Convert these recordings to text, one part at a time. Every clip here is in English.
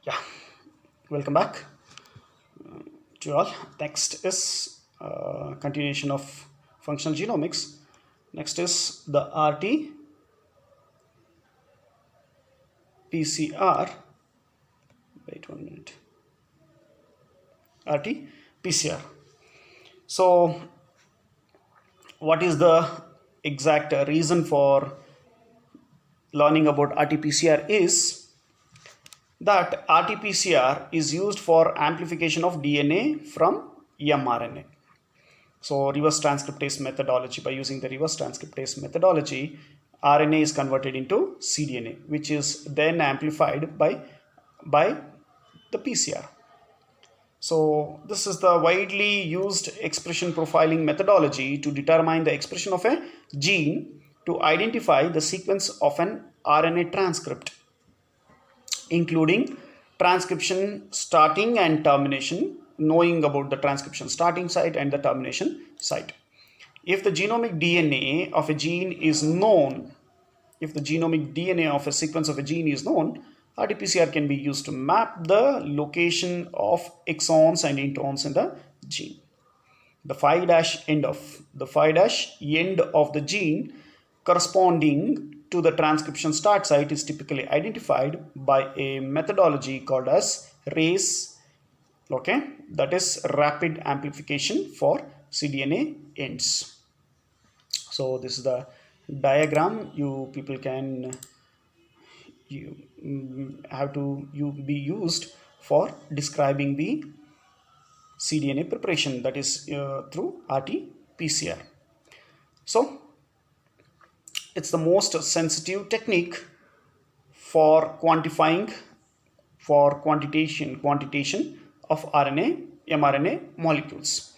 Yeah, welcome back to you all. Next is continuation of functional genomics. Next is the RT-PCR. Wait 1 minute. RT-PCR. So, what is the exact reason for learning about RT-PCR is that RT-PCR is used for amplification of DNA from mRNA. So reverse transcriptase methodology, by using the reverse transcriptase methodology, RNA is converted into cDNA, which is then amplified by the PCR. So this is the widely used expression profiling methodology to determine the expression of a gene to identify the sequence of an RNA transcript, including transcription starting and termination, knowing about the transcription starting site and the termination site. If the genomic DNA of a gene is known, if the genomic DNA of a sequence of a gene is known, RT-PCR can be used to map the location of exons and introns in the gene. The 5' end of the gene corresponding to the transcription start site is typically identified by a methodology called as RACE, okay, that is rapid amplification for cDNA ends. So this is the diagram you people can be used for describing the cDNA preparation, that is through RT-PCR. So it's the most sensitive technique for quantification of mRNA molecules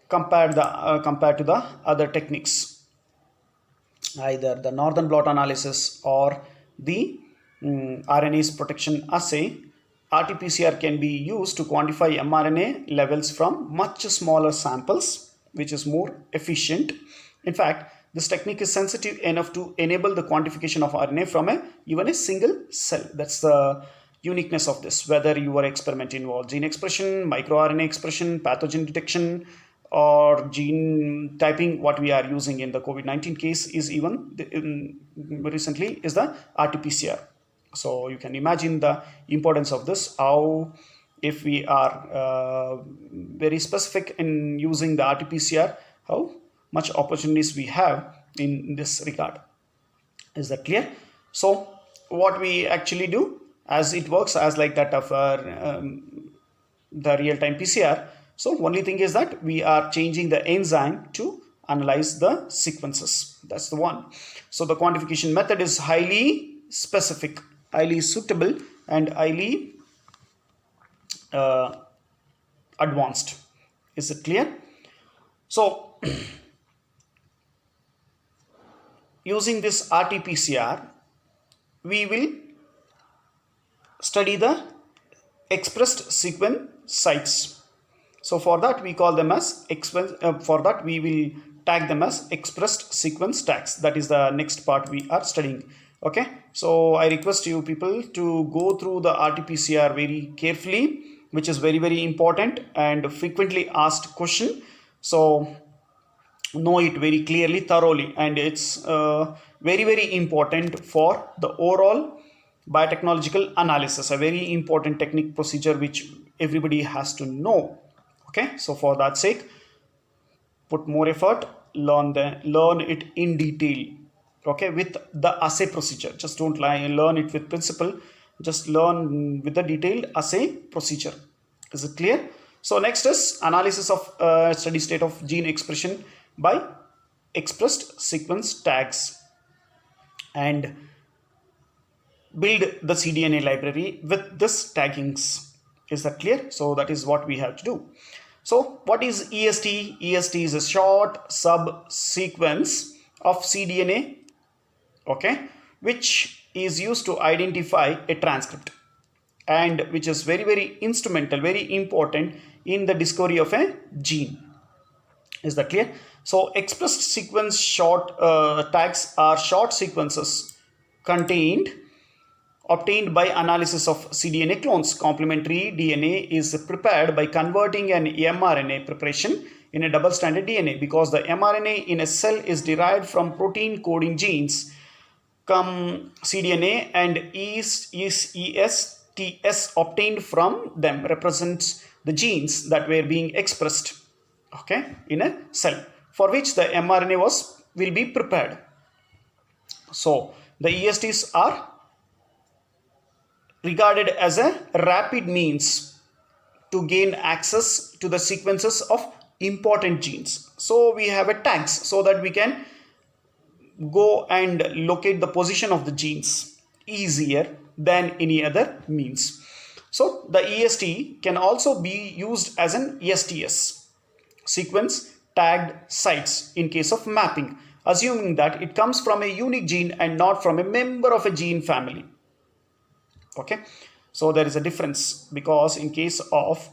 compared to the other techniques, either the northern blot analysis or the RNase protection assay. RT-PCR can be used to quantify mRNA levels from much smaller samples, which is more efficient. In fact, this technique is sensitive enough to enable the quantification of RNA from even a single cell. That's the uniqueness of this. Whether your experiment involves gene expression, microRNA expression, pathogen detection, or gene typing, what we are using in the COVID-19 case is recently is the RT-PCR. So you can imagine the importance of this, how if we are very specific in using the RT-PCR, how much opportunities we have in this regard. Is that clear? So what we actually do, as it works as like that of the real-time PCR. So only thing is that we are changing the enzyme to analyze the sequences. That's the one. So the quantification method is highly specific, highly suitable, and highly advanced. Is it clear? So using this RT-PCR, we will study the expressed sequence sites. So for that we call them as we will tag them as expressed sequence tags. That is the next part we are studying. Okay, so I request you people to go through the RT-PCR very carefully, which is very, very important and frequently asked question. So know it very clearly, thoroughly, and it's very, very important for the overall biotechnological analysis, a very important technique procedure which everybody has to know. Okay, so for that sake, put more effort, learn it in detail. Okay, with the assay procedure. Just don't learn it with principle, just learn with the detailed assay procedure. Is it clear? So next is analysis of steady state of gene expression by expressed sequence tags, and build the cDNA library with this taggings. Is that clear? So that is what we have to do. So what is EST? EST is a short subsequence of cDNA, okay, which is used to identify a transcript, and which is very, very instrumental, very important in the discovery of a gene. Is that clear? So expressed sequence short tags are short sequences contained obtained by analysis of cDNA clones. Complementary DNA is prepared by converting an mRNA preparation in a double-stranded DNA. Because the mRNA in a cell is derived from protein coding genes, cDNA and ESTS obtained from them represents the genes that were being expressed, okay, in a cell, for which the mRNA will be prepared. So the ESTs are regarded as a rapid means to gain access to the sequences of important genes. So we have a tags so that we can go and locate the position of the genes easier than any other means. So the EST can also be used as an STS, sequence tagged sites, in case of mapping, assuming that it comes from a unique gene and not from a member of a gene family. Okay, so there is a difference, because in case of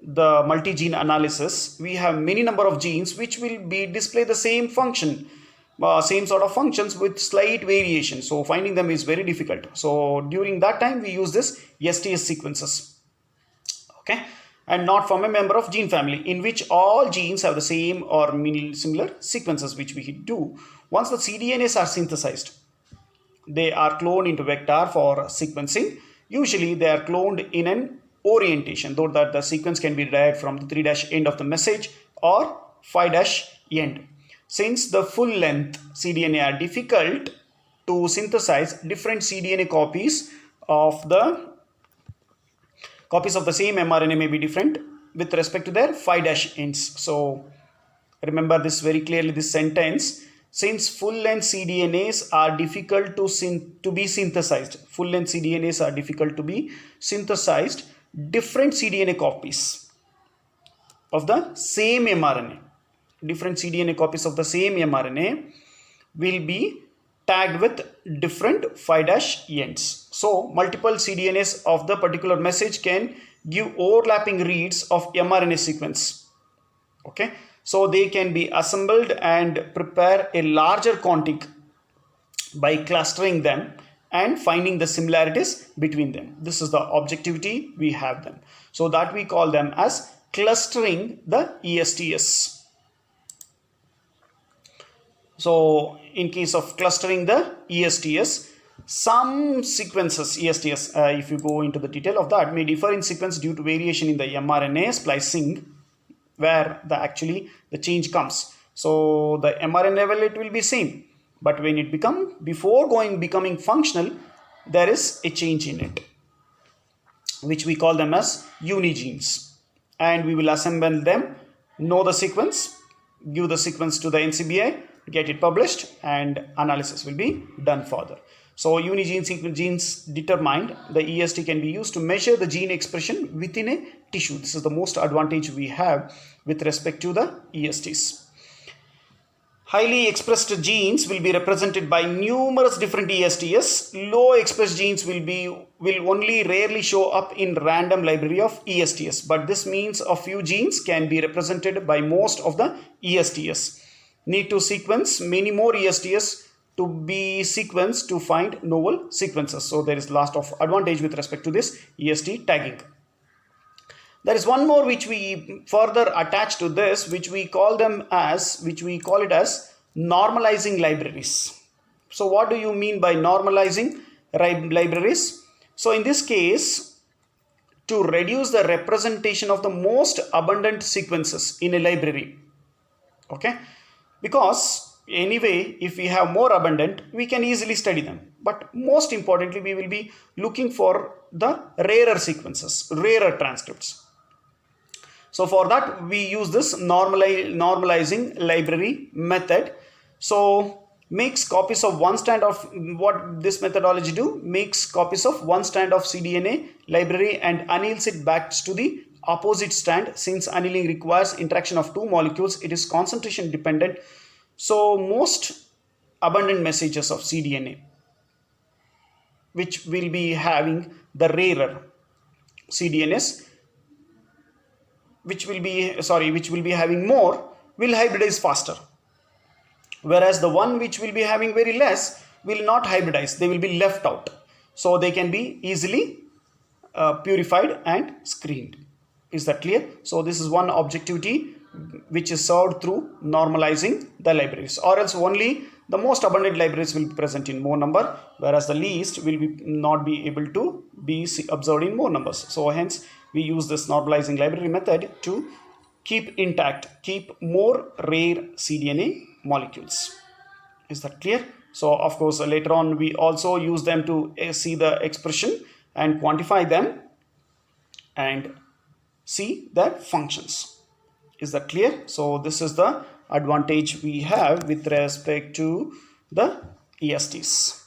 the multi-gene analysis, we have many number of genes which will be display the same function, same sort of functions with slight variation. So finding them is very difficult. So during that time we use this STS sequences, okay, and not from a member of gene family in which all genes have the same or similar sequences, which we do. Once the cDNAs are synthesized, they are cloned into vector for sequencing. Usually they are cloned in an orientation, though that the sequence can be derived from the 3' end of the message or 5' end. Since the full length cDNA are difficult to synthesize, different cDNA copies of the same mRNA may be different with respect to their 5' ends. So remember this very clearly, this sentence. Since full-length cDNAs are difficult to be synthesized, full-length cDNAs are difficult to be synthesized, different cDNA copies of the same mRNA, different cDNA copies of the same mRNA will be tagged with different 5' ends. So multiple cDNAs of the particular message can give overlapping reads of mRNA sequence, okay. So they can be assembled and prepare a larger quantic by clustering them and finding the similarities between them. This is the objectivity we have them. So that we call them as clustering the ESTS. So in case of clustering the ESTS, some sequences ESTS, if you go into the detail of that, may differ in sequence due to variation in the mRNA splicing, where the change comes. So the mRNA level it will be same, but when it becoming functional, there is a change in it, which we call them as unigenes, and we will assemble them, know the sequence, give the sequence to the NCBI, get it published, and analysis will be done further. So unigene genes determined, the EST can be used to measure the gene expression within a tissue. This is the most advantage we have with respect to the ESTs. Highly expressed genes will be represented by numerous different ESTs. Low expressed genes will only rarely show up in random library of ESTs, but this means a few genes can be represented by most of the ESTs. Need to sequence many more ESTs to be sequenced to find novel sequences. So there is lots of advantage with respect to this EST tagging. There is one more which we further attach to this, which we call it as normalizing libraries. So what do you mean by normalizing libraries? So in this case, to reduce the representation of the most abundant sequences in a library, okay, because anyway, if we have more abundant, we can easily study them. But most importantly, we will be looking for the rarer sequences, rarer transcripts. So for that, we use this normalizing library method. So makes copies of one strand of, what this methodology do, makes copies of one strand of cDNA library and anneals it back to the opposite strand. Since annealing requires interaction of two molecules, it is concentration dependent. So most abundant messages of cDNA, which will be having the rarer cDNAs, which will be having more, will hybridize faster. Whereas the one which will be having very less will not hybridize, they will be left out. so they can be easily purified and screened. Is that clear? So this is one objectivity which is served through normalizing the libraries, or else only the most abundant libraries will be present in more number, whereas the least will be not be able to be observed in more numbers. So hence we use this normalizing library method to keep intact, keep more rare cDNA molecules. Is that clear? So of course later on we also use them to see the expression and quantify them and see the functions. Is that clear? So this is the advantage we have with respect to the ESTs.